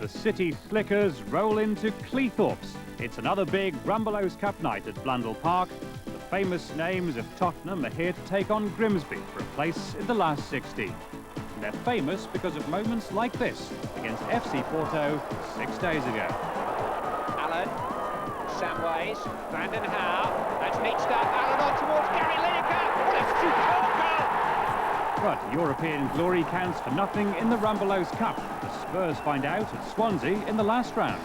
The City Slickers roll into Cleethorpes. It's another big Rumbelows Cup night at Blundell Park. The famous names of Tottenham are here to take on Grimsby for a place in the last 16. And they're famous because of moments like this against FC Porto 6 days ago. Allen, Samways, Brandon Howe, that's neat stuff. Allen on towards Gary Lineker. What a superb goal! But European glory counts for nothing in the Rumbelows Cup. The Spurs find out at Swansea in the last round.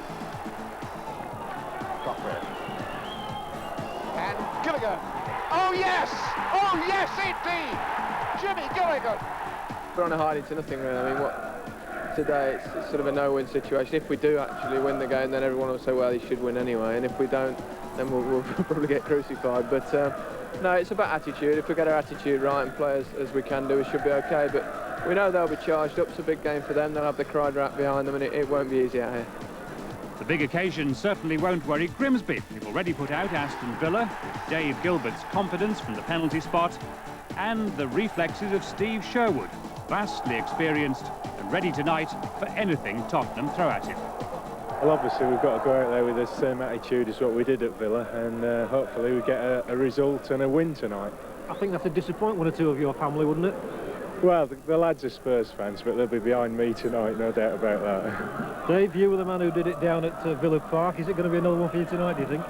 And Gilligan. Oh yes! Oh yes indeed! Jimmy Gilligan! We're on a hiding to nothing really. I mean, today it's sort of a no-win situation. If we do actually win the game, then everyone will say, well, he should win anyway. And if we don't, then we'll probably get crucified. But no, it's about attitude. If we get our attitude right and play as we can do, we should be okay. But we know they'll be charged up. It's a big game for them. They'll have the crowd right behind them, and it won't be easy out here. The big occasion certainly won't worry Grimsby. They've already put out Aston Villa with Dave Gilbert's confidence from the penalty spot and the reflexes of Steve Sherwood, vastly experienced and ready tonight for anything Tottenham throw at him. Well, obviously we've got to go out there with the same attitude as what we did at Villa, and hopefully we get a result and a win tonight. I think that'd disappoint one or two of your family, wouldn't it? Well, the lads are Spurs fans, but they'll be behind me tonight, no doubt about that. Dave, you were the man who did it down at Villa Park. Is it going to be another one for you tonight, do you think?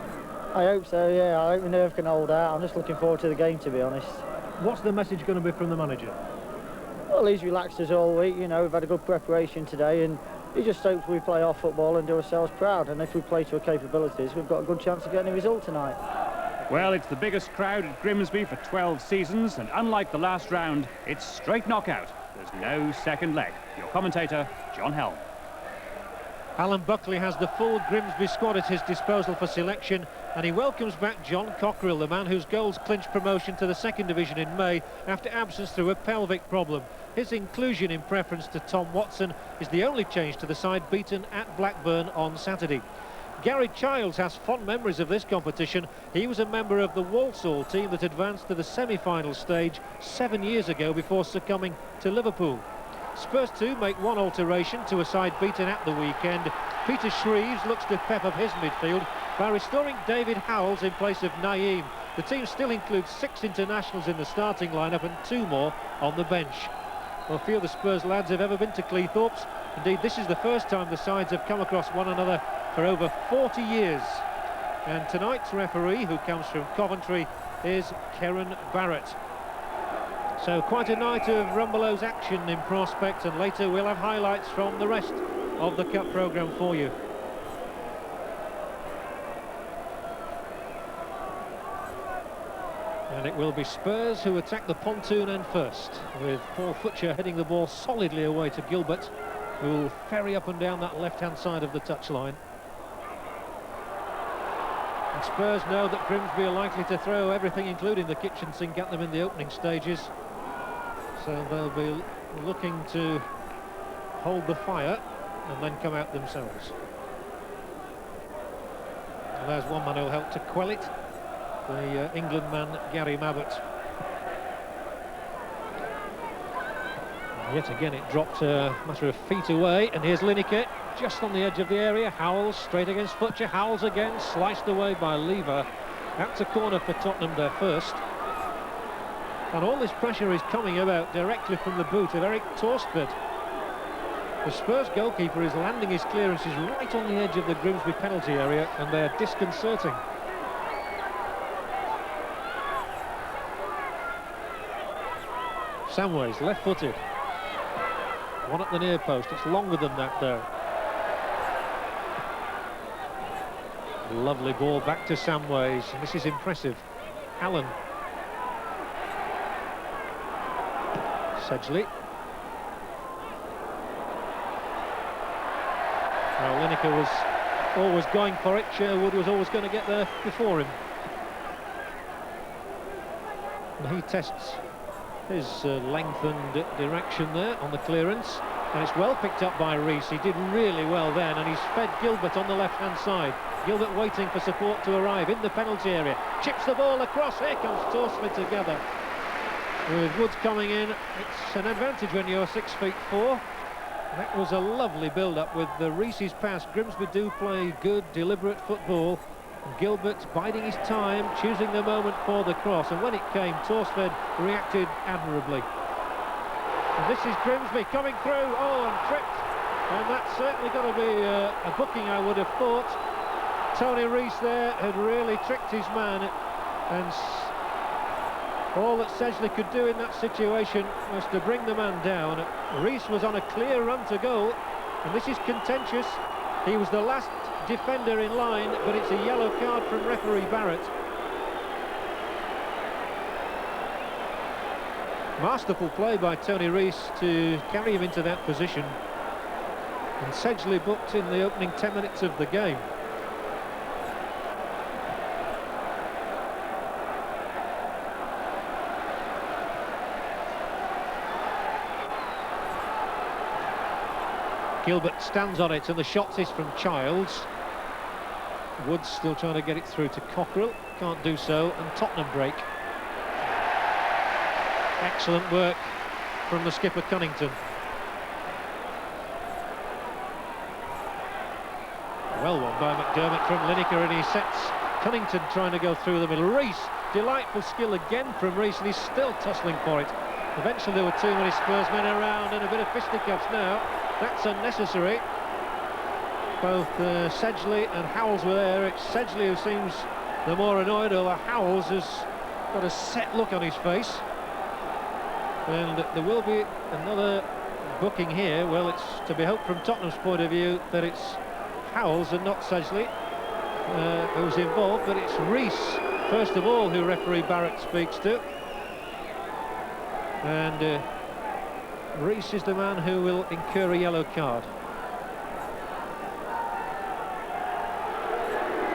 I hope so, yeah. I hope my nerve can hold out. I'm just looking forward to the game, to be honest. What's the message going to be from the manager? Well, he's relaxed us all week, you know. We've had a good preparation today, and he just hopes we play our football and do ourselves proud. And if we play to our capabilities, we've got a good chance of getting a result tonight. Well, it's the biggest crowd at Grimsby for 12 seasons, and unlike the last round, it's straight knockout. There's no second leg. Your commentator, John Helm. Alan Buckley has the full Grimsby squad at his disposal for selection, and he welcomes back John Cockerill, the man whose goals clinched promotion to the second division in May after absence through a pelvic problem. His inclusion in preference to Tom Watson is the only change to the side beaten at Blackburn on Saturday. Gary Childs has fond memories of this competition. He was a member of the Walsall team that advanced to the semi-final stage 7 years ago before succumbing to Liverpool. Spurs too make one alteration to a side beaten at the weekend. Peter Shreves looks to pep up his midfield by restoring David Howells in place of Naeem. The team still includes 6 internationals in the starting lineup and 2 more on the bench. Well, few of the Spurs lads have ever been to Cleethorpes. Indeed, this is the first time the sides have come across one another for over 40 years. And tonight's referee, who comes from Coventry, is Kieran Barrett. So quite a night of Rumbelows action in prospect, and later we'll have highlights from the rest of the Cup programme for you. And it will be Spurs who attack the pontoon end first, with Paul Futcher heading the ball solidly away to Gilbert, who will ferry up and down that left-hand side of the touchline. And Spurs know that Grimsby are likely to throw everything, including the kitchen sink, at them in the opening stages. So they'll be looking to hold the fire and then come out themselves. And there's one man who'll help to quell it. The England man, Gary Mabbott. Yet again it dropped a matter of feet away, and here's Lineker just on the edge of the area. Howells straight against Futcher. Howells again, sliced away by Lever. That's a corner for Tottenham, their first. And all this pressure is coming about directly from the boot of Eric Torsted. The Spurs goalkeeper is landing his clearances right on the edge of the Grimsby penalty area, and they're disconcerting. Samways, left-footed. One at the near post. It's longer than that, though. Lovely ball back to Samways. And this is impressive. Allen. Sedgley. Well, Lineker was always going for it. Sherwood was always going to get there before him. And he tests his length and direction there on the clearance, and it's well picked up by Rees. He did really well then, and he's fed Gilbert on the left-hand side. Gilbert waiting for support to arrive in the penalty area. Chips the ball across. Here comes Torsted together. With Woods coming in, it's an advantage when you're 6'4". That was a lovely build-up with the Reese's pass. Grimsby do play good, deliberate football. Gilbert biding his time, choosing the moment for the cross, and when it came, Torsford reacted admirably. And this is Grimsby coming through, and tripped, and that's certainly got to be a booking, I would have thought. Tony Rees there had really tricked his man, and all that Sedgley could do in that situation was to bring the man down. Rees was on a clear run to goal, and this is contentious. He was the last defender in line, but it's a yellow card from referee Barrett. Masterful play by Tony Rees to carry him into that position, and Sedgley booked in the opening 10 minutes of the game. Gilbert stands on it, and the shot is from Childs. Woods still trying to get it through to Cockrell, can't do so, and Tottenham break. Excellent work from the skipper Cunnington. Well won by McDermott from Lineker, and he sets Cunnington trying to go through the middle. Rees, delightful skill again from Rees, and he's still tussling for it. Eventually there were too many Spurs men around, and a bit of fisticuffs now. That's unnecessary. Both Sedgley and Howells were there. It's Sedgley who seems the more annoyed, although Howells has got a set look on his face. And there will be another booking here. Well, it's to be hoped from Tottenham's point of view that it's Howells and not Sedgley who's involved, but it's Rees, first of all, who referee Barrett speaks to. And Rees is the man who will incur a yellow card.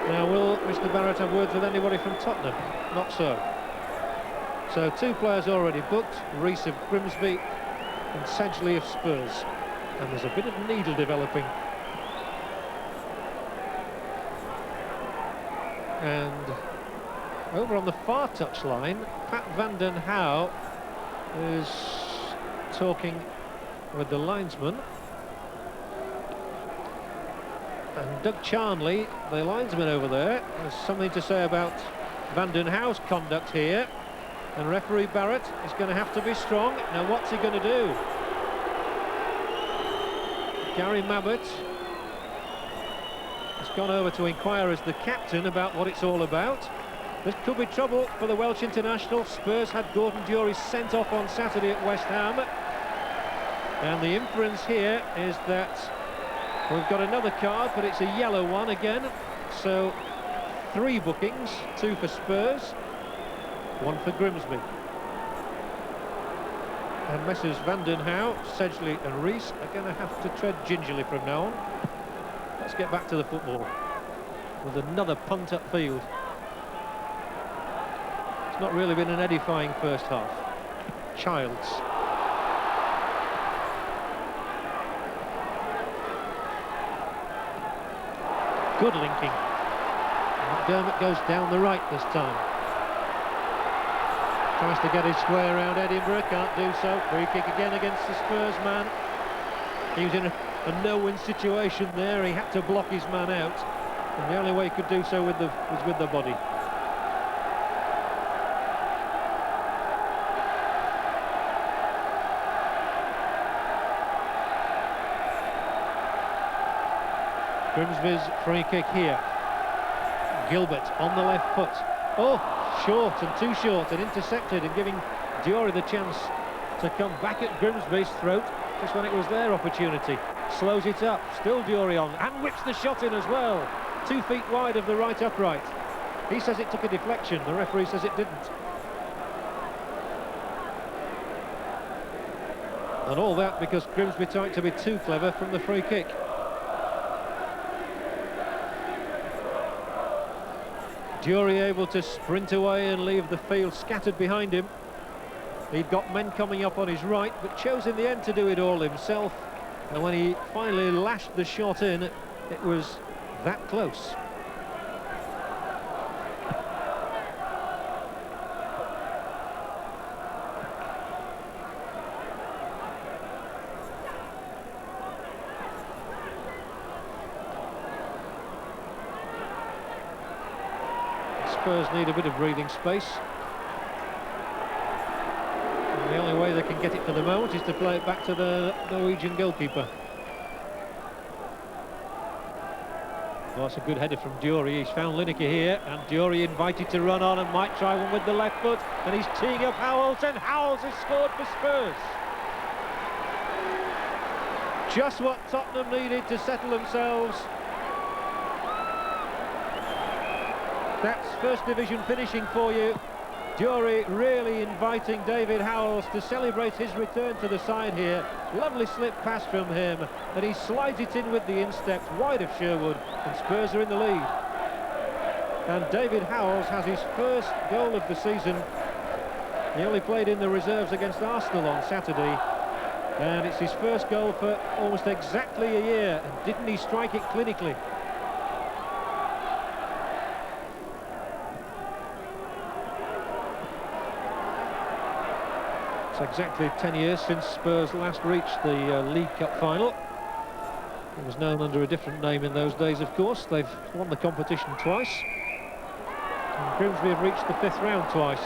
Now, will Mr. Barrett have words with anybody from Tottenham? Not so. So 2 players already booked, Rees of Grimsby and Sedgley of Spurs. And there's a bit of needle developing. And over on the far touchline, Pat van den Houw is talking with the linesman, and Doug Charnley, the linesman over there, has something to say about Van den Houw's conduct here, and referee Barrett is going to have to be strong. Now what's he going to do? Gary Mabbott has gone over to inquire as the captain about what it's all about. This could be trouble for the Welsh international. Spurs had Gordon Durie sent off on Saturday at West Ham. And the inference here is that we've got another card, but it's a yellow one again. So 3 bookings, 2 for Spurs, 1 for Grimsby. And Messrs Van den Houw, Sedgley and Rees are going to have to tread gingerly from now on. Let's get back to the football with another punt upfield. It's not really been an edifying first half. Childs. Good linking. McDermott goes down the right this time. Tries to get his way around Edinburgh, can't do so. Free kick again against the Spurs man. He was in a no-win situation there. He had to block his man out, and the only way he could do so was with the body. Grimsby's free kick here. Gilbert on the left foot. Oh, short and too short, and intercepted, and giving Durie the chance to come back at Grimsby's throat just when it was their opportunity. Slows it up, still Durie on, and whips the shot in as well. 2 feet wide of the right upright. He says it took a deflection, the referee says it didn't. And all that because Grimsby tried to be too clever from the free kick. Durie able to sprint away and leave the field scattered behind him. He'd got men coming up on his right, but chose in the end to do it all himself. And when he finally lashed the shot in, it was that close. Spurs need a bit of breathing space. And the only way they can get it for the moment is to play it back to the Norwegian goalkeeper. Well, that's a good header from Dury. He's found Lineker here, and Dury invited to run on and might try one with the left foot, and he's teeing up Howells, and Howells has scored for Spurs. Just what Tottenham needed to settle themselves. That's First Division finishing for you. Dury really inviting David Howells to celebrate his return to the side here. Lovely slip pass from him, and he slides it in with the instep wide of Sherwood, and Spurs are in the lead. And David Howells has his first goal of the season. He only played in the reserves against Arsenal on Saturday, and it's his first goal for almost exactly a year. And didn't he strike it clinically? It's exactly 10 years since Spurs last reached the League Cup final. It was known under a different name in those days, of course. They've won the competition twice. And Grimsby have reached the 5th round twice.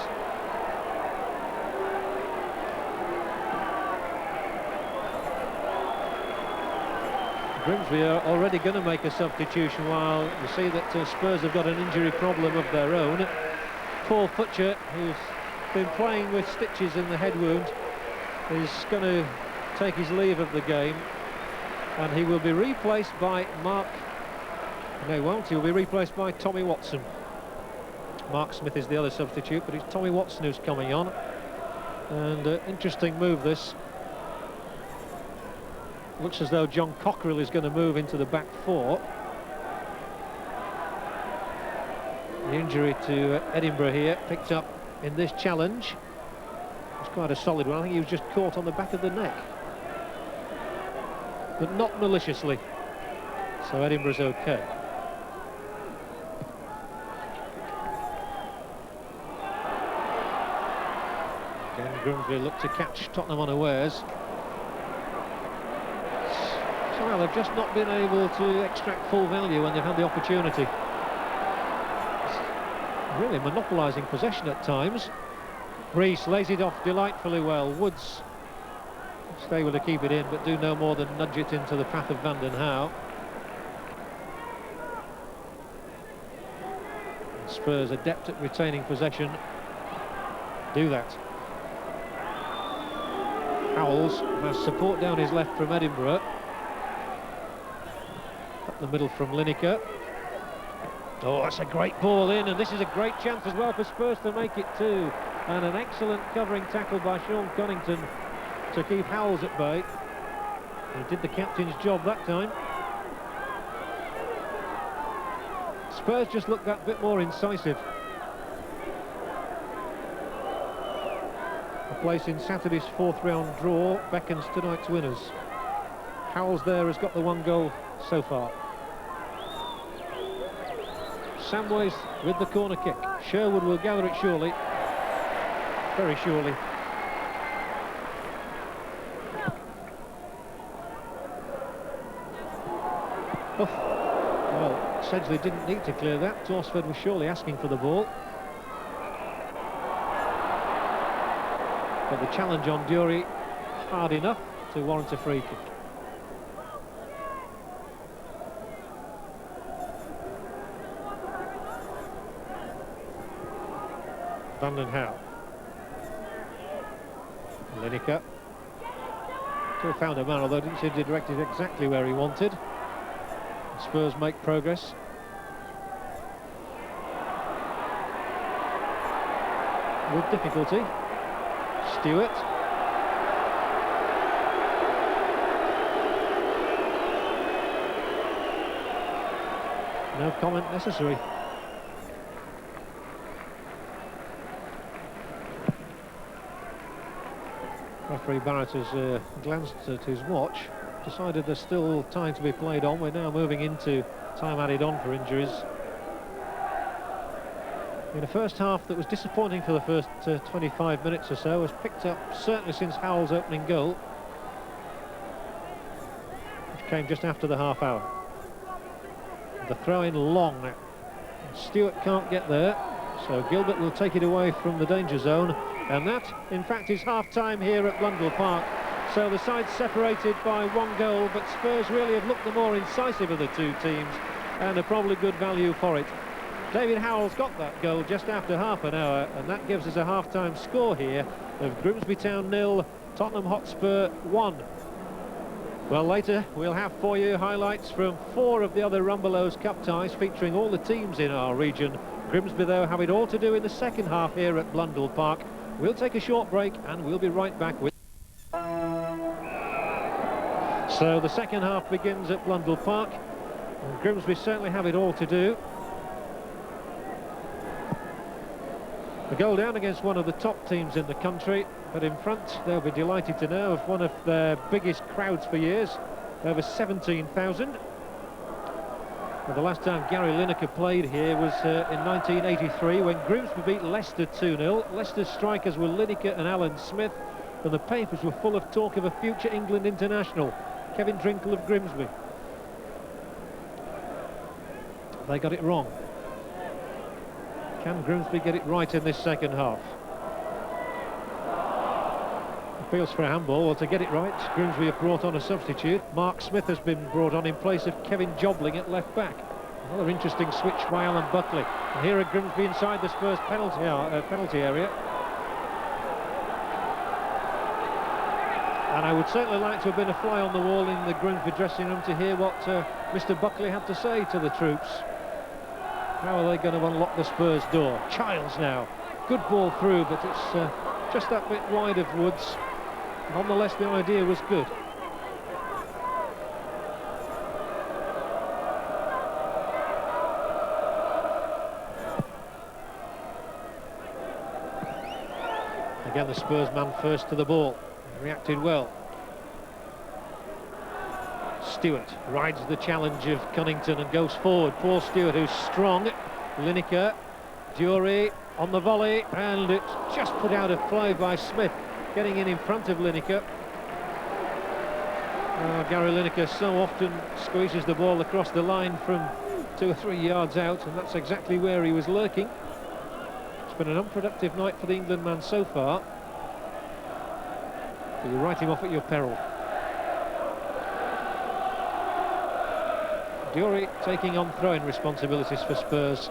Grimsby are already going to make a substitution, while you see that Spurs have got an injury problem of their own. Paul Futcher, who's been playing with stitches in the head wound, is going to take his leave of the game, and he will be replaced by he'll be replaced by Tommy Watson. Mark Smith is the other substitute, but it's Tommy Watson who's coming on. And interesting move this. Looks as though John Cockerill is going to move into the back four. The injury to Edinburgh here picked up in this challenge. It's quite a solid one. I think he was just caught on the back of the neck, but not maliciously, so Edinburgh's okay. Again, Grimsby look to catch Tottenham unawares. Somehow they've just not been able to extract full value when they've had the opportunity. Really monopolising possession at times. Rees lays it off delightfully well. Woods stay able to keep it in, but do no more than nudge it into the path of Van den Hauwe. Spurs, adept at retaining possession, do that. Howells has support down his left from Edinburgh. Up the middle from Lineker. Oh, that's a great ball in, and this is a great chance as well for Spurs to make it two. And an excellent covering tackle by Sean Connington to keep Howells at bay. He did the captain's job that time. Spurs just looked that bit more incisive. A place in Saturday's 4th round draw beckons tonight's winners. Howells there has got the one goal so far. Samways with the corner kick. Sherwood will gather it surely. Very surely. Oh. Well, Sedgley didn't need to clear that. Torsford was surely asking for the ball. But the challenge on Dury hard enough to warrant a free kick. Van den Hauwe. Lineker. Still found a man, although didn't seem to direct it exactly where he wanted. Spurs make progress. With difficulty. Stewart. No comment necessary. Referee Barrett has glanced at his watch, decided there's still time to be played on. We're now moving into time added on for injuries. In a first half that was disappointing for the first 25 minutes or so, has picked up certainly since Howell's opening goal, which came just after the half hour. The throw in long. Stewart can't get there. So Gilbert will take it away from the danger zone, and that, in fact, is half-time here at Blundell Park. So the sides separated by 1 goal, but Spurs really have looked the more incisive of the two teams, and are probably good value for it. David Howell's got that goal just after half an hour, and that gives us a half-time score here of Grimsby Town 0, Tottenham Hotspur 1. Well, later we'll have for you highlights from 4 of the other Rumbelows Cup ties featuring all the teams in our region. Grimsby, though, have it all to do in the second half here at Blundell Park. We'll take a short break and we'll be right back with... So the second half begins at Blundell Park, and Grimsby certainly have it all to do. A goal down against one of the top teams in the country, but in front they'll be delighted to know of one of their biggest crowds for years, over 17,000. Well, the last time Gary Lineker played here was in 1983 when Grimsby beat Leicester 2-0. Leicester's strikers were Lineker and Alan Smith, and the papers were full of talk of a future England international, Kevin Drinkle of Grimsby. They got it wrong. Can Grimsby get it right in this second half? Appeals for a handball. Well, to get it right, Grimsby have brought on a substitute. Mark Smith has been brought on in place of Kevin Jobling at left back. Another interesting switch by Alan Buckley. And here are Grimsby inside the Spurs penalty area. And I would certainly like to have been a fly on the wall in the Grimsby dressing room to hear what Mr. Buckley had to say to the troops. How are they going to unlock the Spurs door? Childs now. Good ball through, but it's just that bit wide of Woods. Nonetheless, the idea was good. Again, the Spurs man first to the ball. Reacted well. Stewart rides the challenge of Cunnington and goes forward. Paul Stewart, who's strong. Lineker, Dury on the volley, and it's just put out of play by Smith, getting in front of Lineker. Gary Lineker so often squeezes the ball across the line from 2 or 3 yards out, and that's exactly where he was lurking. It's been an unproductive night for the England man so far. So you write him off at your peril. Dury taking on throwing responsibilities for Spurs.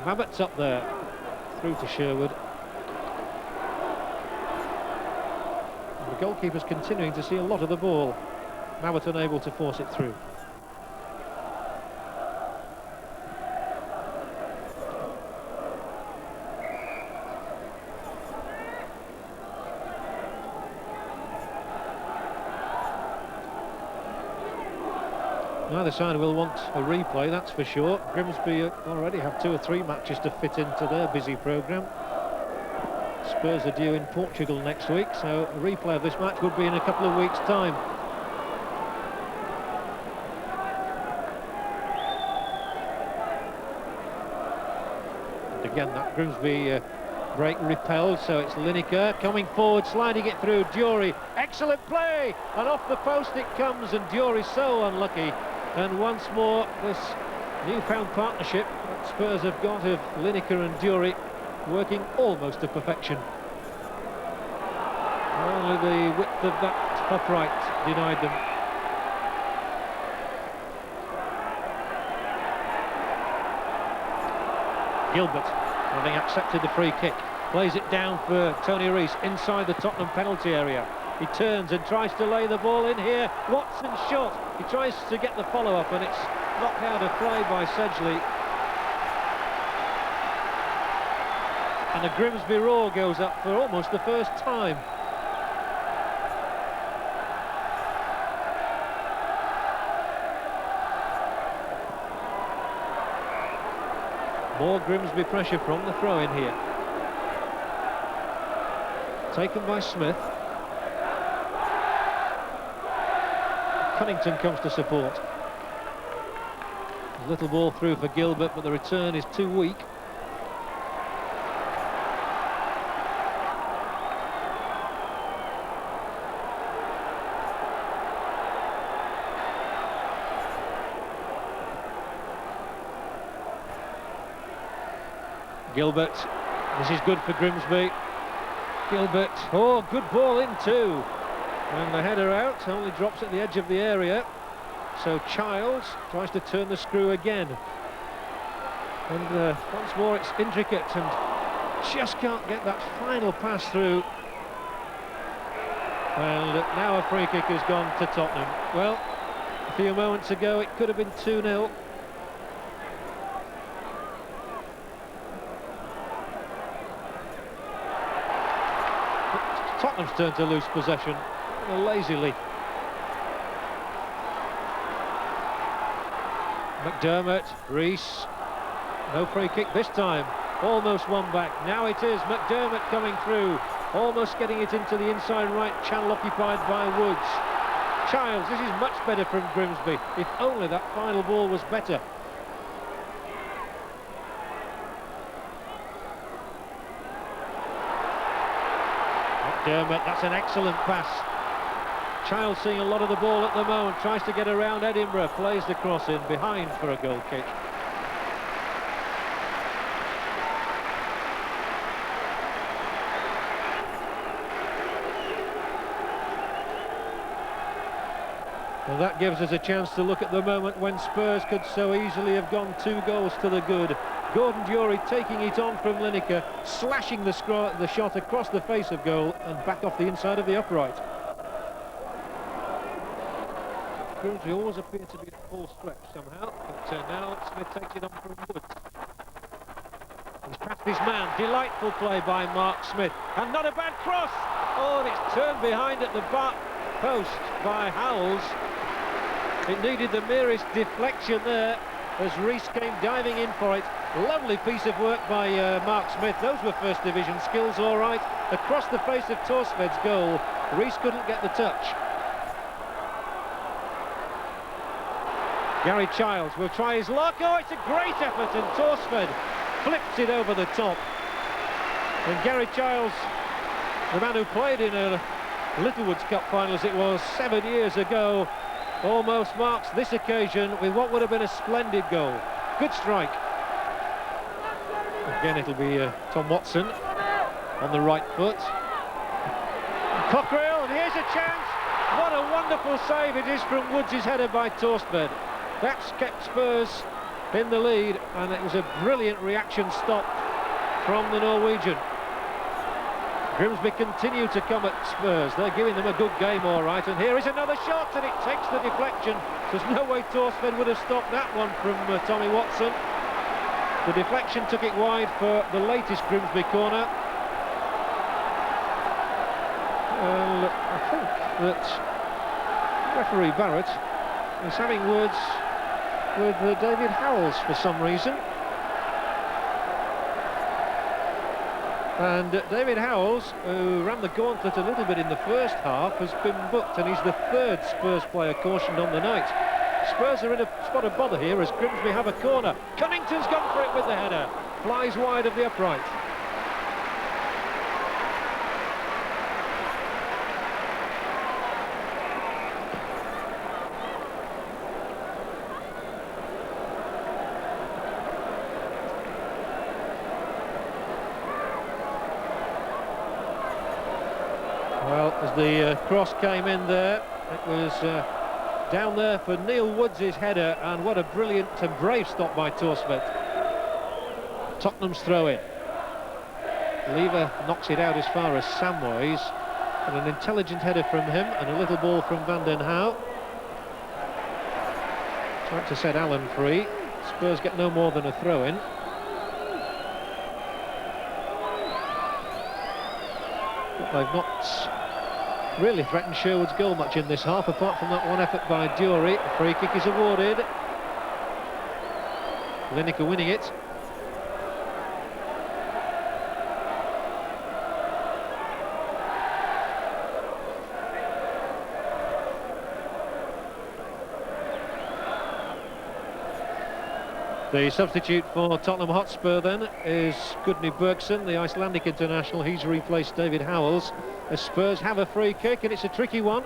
Mabbott's up there, through to Sherwood. And the goalkeeper's continuing to see a lot of the ball. Mabbott unable to force it through. Neither side will want a replay, that's for sure. Grimsby already have 2 or 3 matches to fit into their busy programme. Spurs are due in Portugal next week, so a replay of this match would be in a couple of weeks' time. And again, that Grimsby break repelled, so it's Lineker coming forward, sliding it through. Dury, excellent play, and off the post it comes, and Dury so unlucky. And once more, this newfound partnership that Spurs have got of Lineker and Dury working almost to perfection. Only the width of that upright denied them. Gilbert, having accepted the free kick, plays it down for Tony Rees inside the Tottenham penalty area. He turns and tries to lay the ball in here. Watson shot. He tries to get the follow-up, and it's knocked out of play by Sedgley. And a Grimsby roar goes up for almost the first time. More Grimsby pressure from the throw-in here. Taken by Smith. Cunnington comes to support. A little ball through for Gilbert, but the return is too weak. Gilbert, this is good for Grimsby. Gilbert, oh, good ball in too. And the header out, only drops at the edge of the area. So Childs tries to turn the screw again. And once more it's intricate and just can't get that final pass through. And now a free kick has gone to Tottenham. Well, a few moments ago it could have been 2-0. Tottenham's turn to lose possession lazily. McDermott, Rees, no free kick this time, almost one back. Now it is McDermott coming through, almost getting it into the inside right channel occupied by Woods. Childs, this is much better from Grimsby, if only that final ball was better. McDermott, that's an excellent pass. Childs seeing a lot of the ball at the moment, tries to get around Edinburgh, plays the cross in behind for a goal kick. Well, that gives us a chance to look at the moment when Spurs could so easily have gone 2 goals to the good. Gordon Dury taking it on from Lineker, slashing the shot across the face of goal and back off the inside of the upright. Grimsby always appear to be at full stretch somehow, but now Smith takes it on from Woods. He's past his man, delightful play by Mark Smith, and not a bad cross! Oh, and it's turned behind at the back post by Howells. It needed the merest deflection there as Rees came diving in for it. Lovely piece of work by Mark Smith. Those were first division skills, all right. Across the face of Torsved's goal, Rees couldn't get the touch. Gary Childs will try his luck. Oh, it's a great effort, and Torsved flips it over the top. And Gary Childs, the man who played in a Littlewoods Cup final as it was 7 years ago, almost marks this occasion with what would have been a splendid goal. Good strike. Again, it'll be Tom Watson on the right foot. Cockerill, and here's a chance. What a wonderful save it is from Woods' header by Torsved. That's kept Spurs in the lead, and it was a brilliant reaction stop from the Norwegian. Grimsby continue to come at Spurs. They're giving them a good game, all right. And here is another shot, and it takes the deflection. There's no way Torsved would have stopped that one from Tommy Watson. The deflection took it wide for the latest Grimsby corner. I think that referee Barrett is having words with David Howells for some reason. And David Howells, who ran the gauntlet a little bit in the first half, has been booked, and he's the 3rd Spurs player cautioned on the night. Spurs are in a spot of bother here as Grimsby have a corner. Cunnington's gone for it with the header. Flies wide of the upright. Well, as the cross came in there, it was down there for Neil Woods' header, and what a brilliant and brave stop by Torsved. Tottenham's throw-in. Lever knocks it out as far as Samways, and an intelligent header from him, and a little ball from Van den Houw. Tried to set Allen free. Spurs get no more than a throw-in. But they've not really threatened Sherwood's goal much in this half, apart from that one effort by Dury. A free kick is awarded. Lineker winning it. The substitute for Tottenham Hotspur then is Gudni Bergson, the Icelandic international. He's replaced David Howells. As Spurs have a free kick, and it's a tricky one.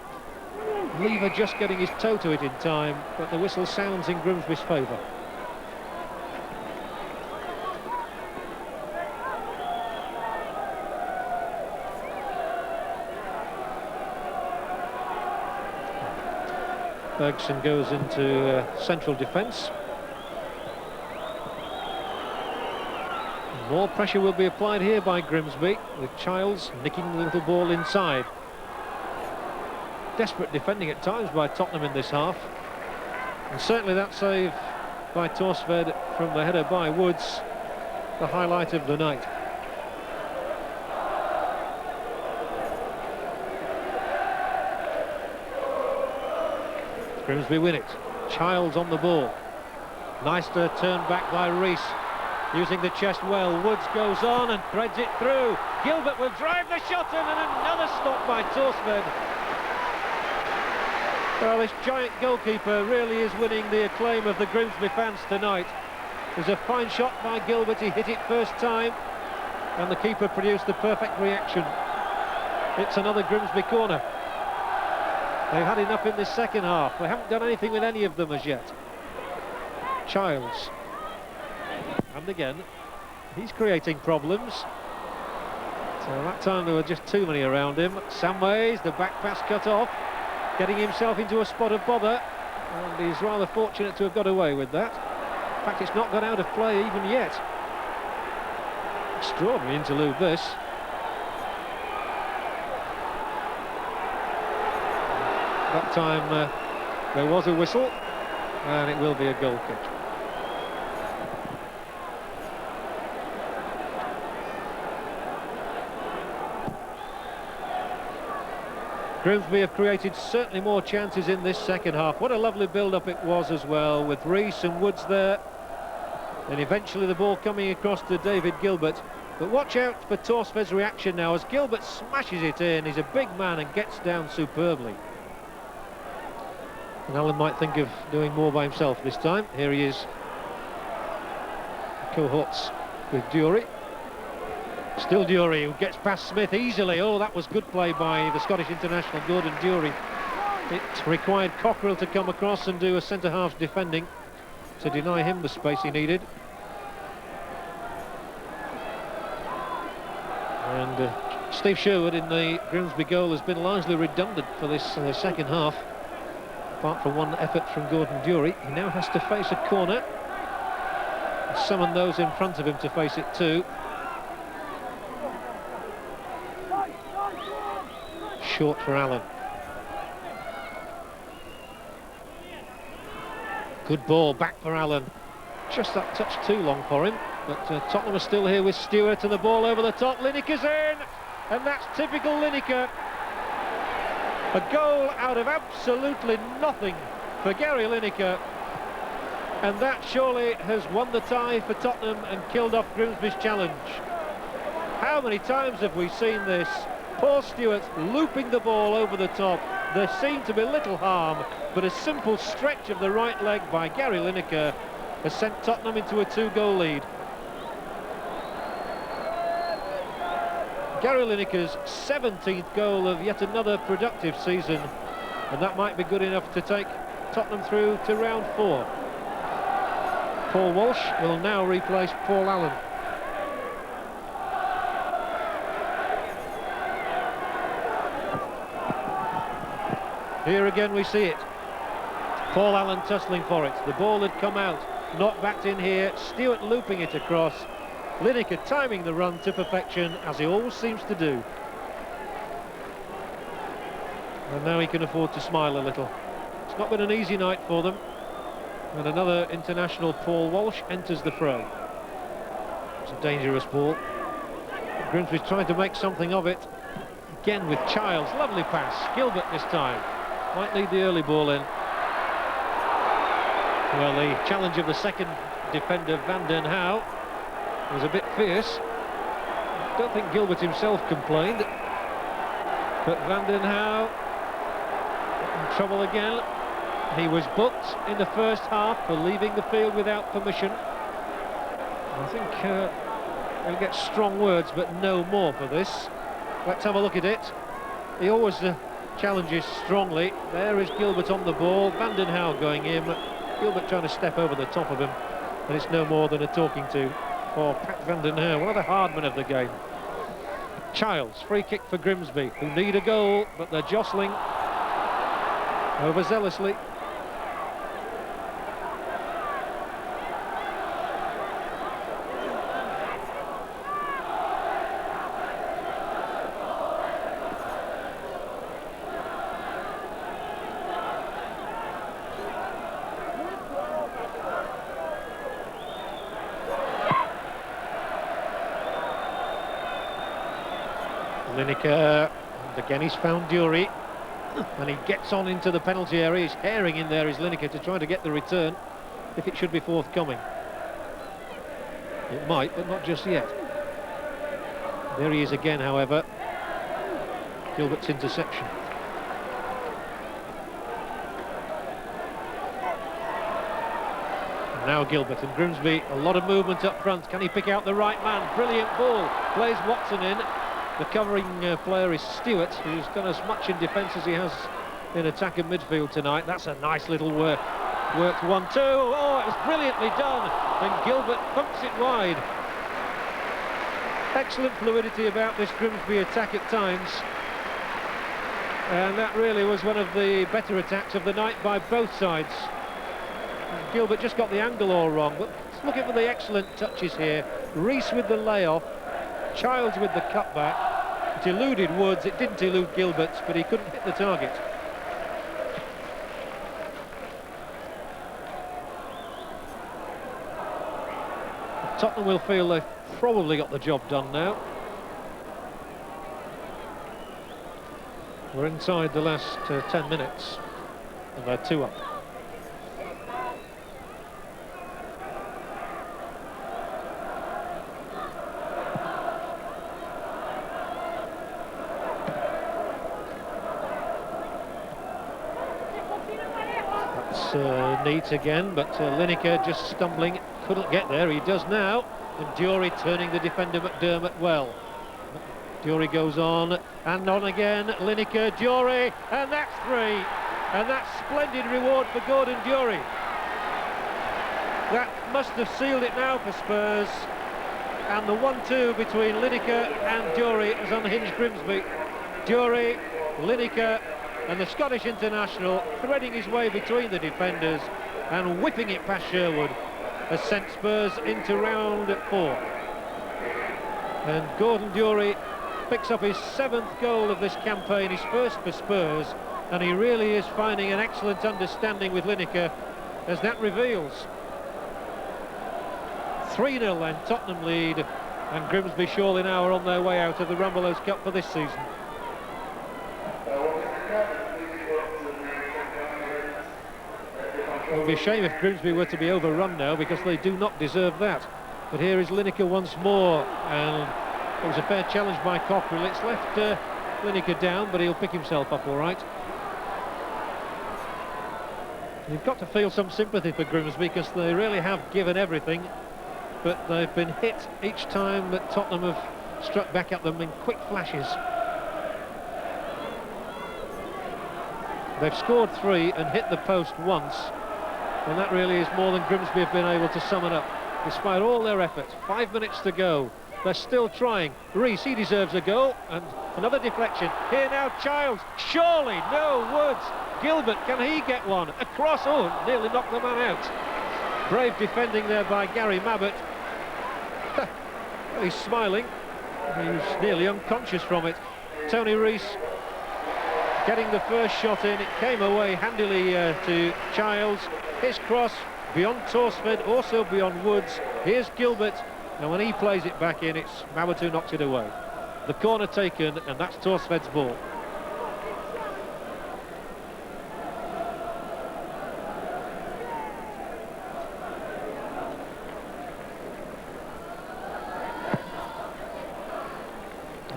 Lever just getting his toe to it in time, but the whistle sounds in Grimsby's favour. Bergson goes into central defence. More pressure will be applied here by Grimsby, with Childs nicking the little ball inside. Desperate defending at times by Tottenham in this half. And certainly that save by Torsved from the header by Woods, the highlight of the night. Grimsby win it. Childs on the ball. Nice to turn back by Rees, using the chest well. Woods goes on and threads it through. Gilbert will drive the shot in, and another stop by Torsved. Well, this giant goalkeeper really is winning the acclaim of the Grimsby fans tonight. There's a fine shot by Gilbert. He hit it first time, and the keeper produced the perfect reaction. It's another Grimsby corner. They've had enough in this second half. They haven't done anything with any of them as yet. Childs. And again, he's creating problems. So that time there were just too many around him. Samways, the back pass cut off, getting himself into a spot of bother, and he's rather fortunate to have got away with that. In fact, it's not gone out of play even yet. Extraordinary interlude, this. That time there was a whistle, and it will be a goal kick. Grimsby have created certainly more chances in this second half. What a lovely build-up it was as well, with Rees and Woods there. And eventually the ball coming across to David Gilbert. But watch out for Torsved's reaction now as Gilbert smashes it in. He's a big man and gets down superbly. And Allen might think of doing more by himself this time. Here he is. Cohorts with Dury. Still Dury, who gets past Smith easily. Oh, that was good play by the Scottish international, Gordon Dury. It required Cockrell to come across and do a centre-half's defending to deny him the space he needed. And Steve Sherwood in the Grimsby goal has been largely redundant for this second half. Apart from one effort from Gordon Dury, he now has to face a corner. Summon those in front of him to face it too. Short for Allen. Good ball back for Allen. Just that touch too long for him. But Tottenham are still here with Stewart, and the ball over the top. Lineker's in, and that's typical Lineker. A goal out of absolutely nothing for Gary Lineker, and that surely has won the tie for Tottenham and killed off Grimsby's challenge. How many times have we seen this? Paul Stewart looping the ball over the top. There seemed to be little harm, but a simple stretch of the right leg by Gary Lineker has sent Tottenham into a 2-goal lead. Gary Lineker's 17th goal of yet another productive season, and that might be good enough to take Tottenham through to round 4. Paul Walsh will now replace Paul Allen. Here again we see it. Paul Allen tussling for it. The ball had come out, not backed in here. Stewart looping it across. Lineker timing the run to perfection, as he always seems to do. And now he can afford to smile a little. It's not been an easy night for them. And another international, Paul Walsh, enters the fray. It's a dangerous ball. Grimsby's trying to make something of it. Again with Childs, lovely pass. Gilbert this time. Might need the early ball in. Well, the challenge of the second defender, Van den Houw, was a bit fierce. I don't think Gilbert himself complained. But Van den Houw in trouble again. He was booked in the first half for leaving the field without permission. I think he'll get strong words, but no more for this. Let's have a look at it. He always challenges strongly. There is Gilbert on the ball. Van den Houw going in. Gilbert trying to step over the top of him. And it's no more than a talking to for Pat Van den Houw, one of the hard men of the game. Childs, free kick for Grimsby, who need a goal, but they're jostling overzealously. Lineker, and again he's found Dury, and he gets on into the penalty area. He's herring in there, is Lineker, to try to get the return, if it should be forthcoming. It might, but not just yet. There he is again, however. Gilbert's interception. And now Gilbert, and Grimsby, a lot of movement up front. Can he pick out the right man? Brilliant ball. Plays Watson in. The covering player is Stewart, who's done as much in defence as he has in attack and midfield tonight. That's a nice little work. Worked 1-2. Oh, it was brilliantly done. And Gilbert thumps it wide. Excellent fluidity about this Grimsby attack at times. And that really was one of the better attacks of the night by both sides. And Gilbert just got the angle all wrong. But looking for the excellent touches here. Rees with the layoff. Childs with the cutback. It eluded Woods. It didn't elude Gilbert, but he couldn't hit the target. Tottenham will feel they've probably got the job done now. We're inside the last 10 minutes, and they're 2 up. That's neat again, but Lineker just stumbling. Couldn't get there, he does now, and Dury turning the defender McDermott well. Dury goes on, and on again, Lineker, Dury, and that's 3. And that's splendid reward for Gordon Dury. That must have sealed it now for Spurs, and the 1-2 between Lineker and Dury has unhinged Grimsby. Dury, Lineker, and the Scottish international threading his way between the defenders and whipping it past Sherwood has sent Spurs into round 4. And Gordon Dury picks up his 7th goal of this campaign, his first for Spurs, and he really is finding an excellent understanding with Lineker, as that reveals. 3-0 then, Tottenham lead, and Grimsby surely now are on their way out of the Rumbelows Cup for this season. It would be a shame if Grimsby were to be overrun now, because they do not deserve that. But here is Lineker once more, and it was a fair challenge by Cockrell. It's left Lineker down, but he'll pick himself up all right. You've got to feel some sympathy for Grimsby, because they really have given everything, but they've been hit each time that Tottenham have struck back at them in quick flashes. They've scored 3 and hit the post once, and that really is more than Grimsby have been able to summon up. Despite all their effort, 5 minutes to go, they're still trying. Rees, he deserves a goal, and another deflection. Here now, Childs, surely, no, Woods. Gilbert, can he get one? Across, oh, nearly knocked the man out. Brave defending there by Gary Mabbott. Well, he's smiling. He's nearly unconscious from it. Tony Rees getting the first shot in. It came away handily to Childs. His cross beyond Torsford, also beyond Woods. Here's Gilbert, and when he plays it back in, it's Mabbott who knocks it away. The corner taken, and that's Torsford's ball.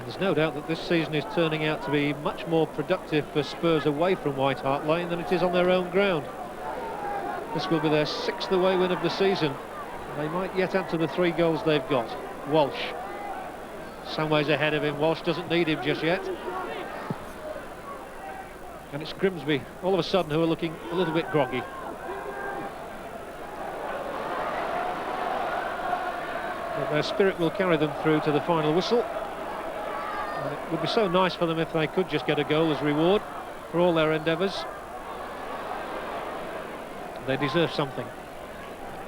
There's no doubt that this season is turning out to be much more productive for Spurs away from White Hart Lane than it is on their own ground. This will be their 6th away win of the season. They might yet add to the 3 goals they've got. Walsh, some ways ahead of him. Walsh doesn't need him just yet. And it's Grimsby, all of a sudden, who are looking a little bit groggy. But their spirit will carry them through to the final whistle. And it would be so nice for them if they could just get a goal as reward for all their endeavours. They deserve something.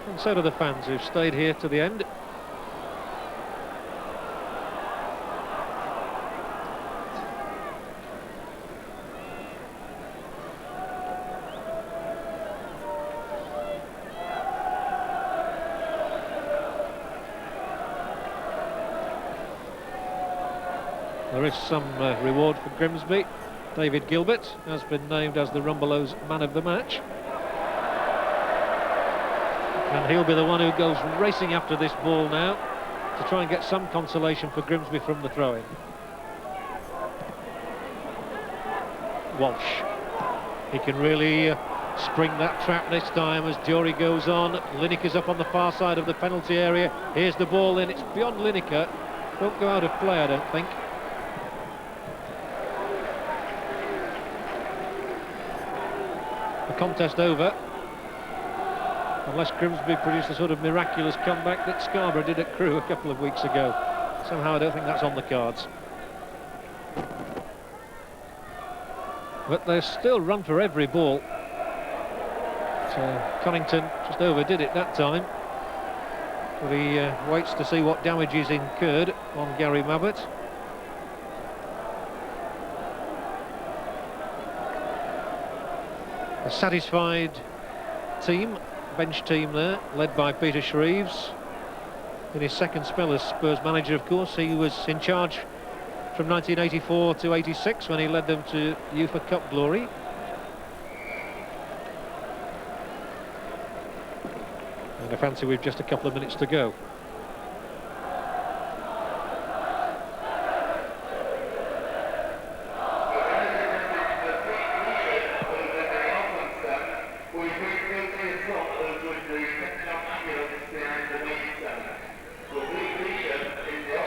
And so do the fans who've stayed here to the end. There is some reward for Grimsby. David Gilbert has been named as the Rumbelows man of the match. And he'll be the one who goes racing after this ball now to try and get some consolation for Grimsby from the throw-in. Walsh. He can really spring that trap this time as Diori goes on. Lineker's up on the far side of the penalty area. Here's the ball in. It's beyond Lineker. Won't go out of play, I don't think. The contest over. Unless Grimsby produce the sort of miraculous comeback that Scarborough did at Crewe a couple of weeks ago. Somehow I don't think that's on the cards. But there's still run for every ball. So Connington just overdid it that time. But he waits to see what damage is incurred on Gary Mabbott. A satisfied team, bench team there, led by Peter Shreves. In his second spell as Spurs manager, of course, he was in charge from 1984 to 86 when he led them to UEFA Cup glory. And I fancy we've just a couple of minutes to go.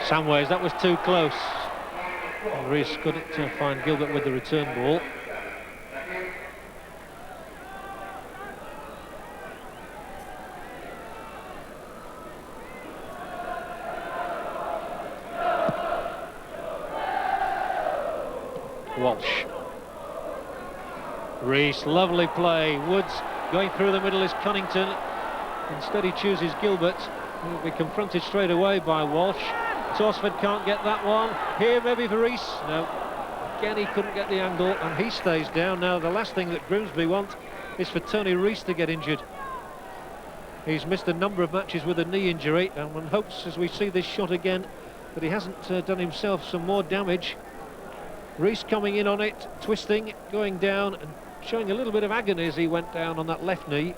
Samways, that was too close. And Rees couldn't find Gilbert with the return ball. Walsh. Rees, lovely play. Woods going through the middle is Connington. Instead he chooses Gilbert. He'll be confronted straight away by Walsh. Torsford can't get that one. Here maybe for Rees. No. Again he couldn't get the angle and he stays down. Now the last thing that Grimsby want is for Tony Rees to get injured. He's missed a number of matches with a knee injury and one hopes as we see this shot again that he hasn't done himself some more damage. Rees coming in on it, twisting, going down and showing a little bit of agony as he went down on that left knee.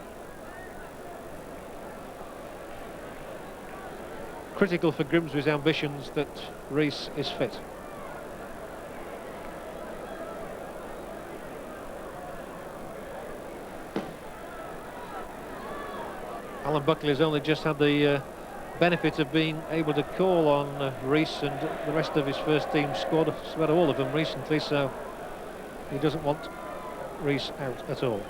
Critical for Grimsby's ambitions that Rees is fit. Alan Buckley has only just had the benefit of being able to call on Rees and the rest of his first team squad, about all of them recently, so he doesn't want Rees out at all.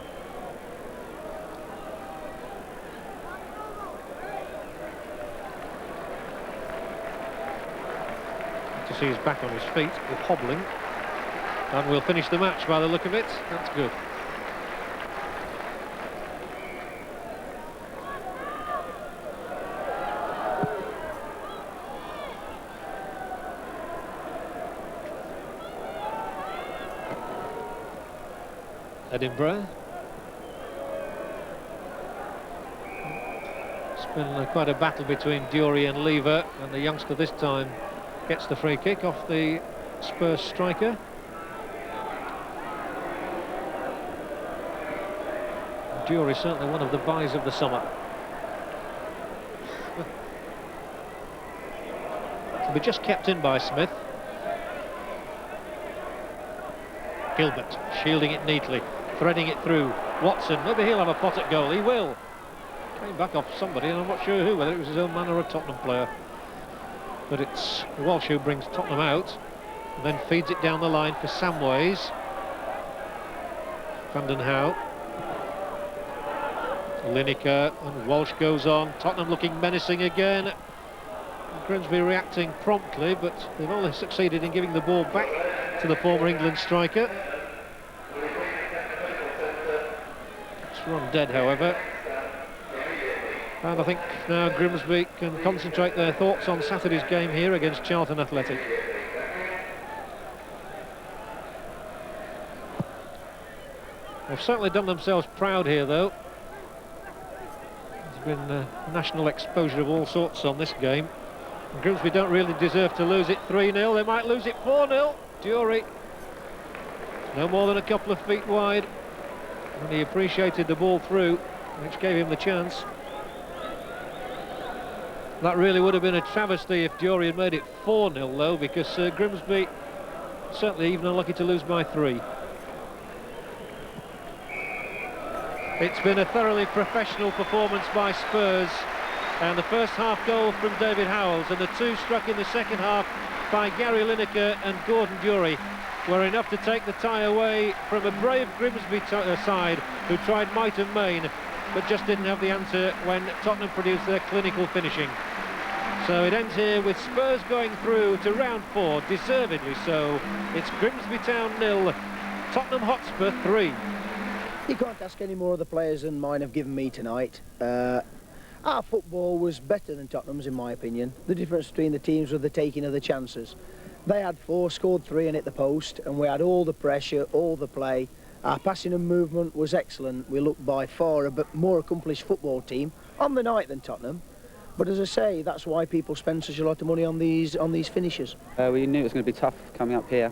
To see he's back on his feet with hobbling, and we'll finish the match by the look of it. That's good. Edinburgh. It's been quite a battle between Diori and Lever, and the youngster this time gets the free kick off the Spurs striker. Diori certainly one of the buys of the summer. To be just kept in by Smith. Gilbert shielding it neatly, threading it through. Watson, maybe he'll have a pot at goal. He will. Came back off somebody, and I'm not sure who, whether it was his own man or a Tottenham player. But it's Walsh who brings Tottenham out, and then feeds it down the line for Samways. Vanden Houw. Lineker, and Walsh goes on. Tottenham looking menacing again. Grimsby reacting promptly, but they've only succeeded in giving the ball back to the former England striker. It's run dead, however. And I think now Grimsby can concentrate their thoughts on Saturday's game here against Charlton Athletic. They've certainly done themselves proud here, though. There's been national exposure of all sorts on this game. Grimsby don't really deserve to lose it 3-0. They might lose it 4-0. Dury, no more than a couple of feet wide, and he appreciated the ball through, which gave him the chance. That really would have been a travesty if Dury had made it 4-0 though, because Grimsby certainly even unlucky to lose by 3. It's been a thoroughly professional performance by Spurs, and the first half goal from David Howells and the 2 struck in the second half by Gary Lineker and Gordon Dury were enough to take the tie away from a brave Grimsby side who tried might and main but just didn't have the answer when Tottenham produced their clinical finishing. So it ends here with Spurs going through to round 4, deservedly so. It's Grimsby Town 0, Tottenham Hotspur 3. You can't ask any more of the players than mine have given me tonight. Our football was better than Tottenham's, in my opinion. The difference between the teams was the taking of the chances. They had 4, scored 3 and hit the post, and we had all the pressure, all the play. Our passing and movement was excellent. We looked by far a bit more accomplished football team on the night than Tottenham. But as I say, that's why people spend such a lot of money on these finishers. We knew it was going to be tough coming up here,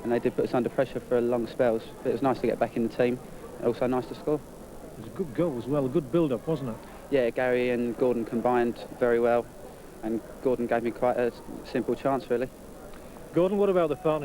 and they did put us under pressure for long spells. But it was nice to get back in the team. Also nice to score. It was a good goal as well, a good build-up, wasn't it? Yeah, Gary and Gordon combined very well, and Gordon gave me quite a simple chance, really. Gordon, what about the partnership?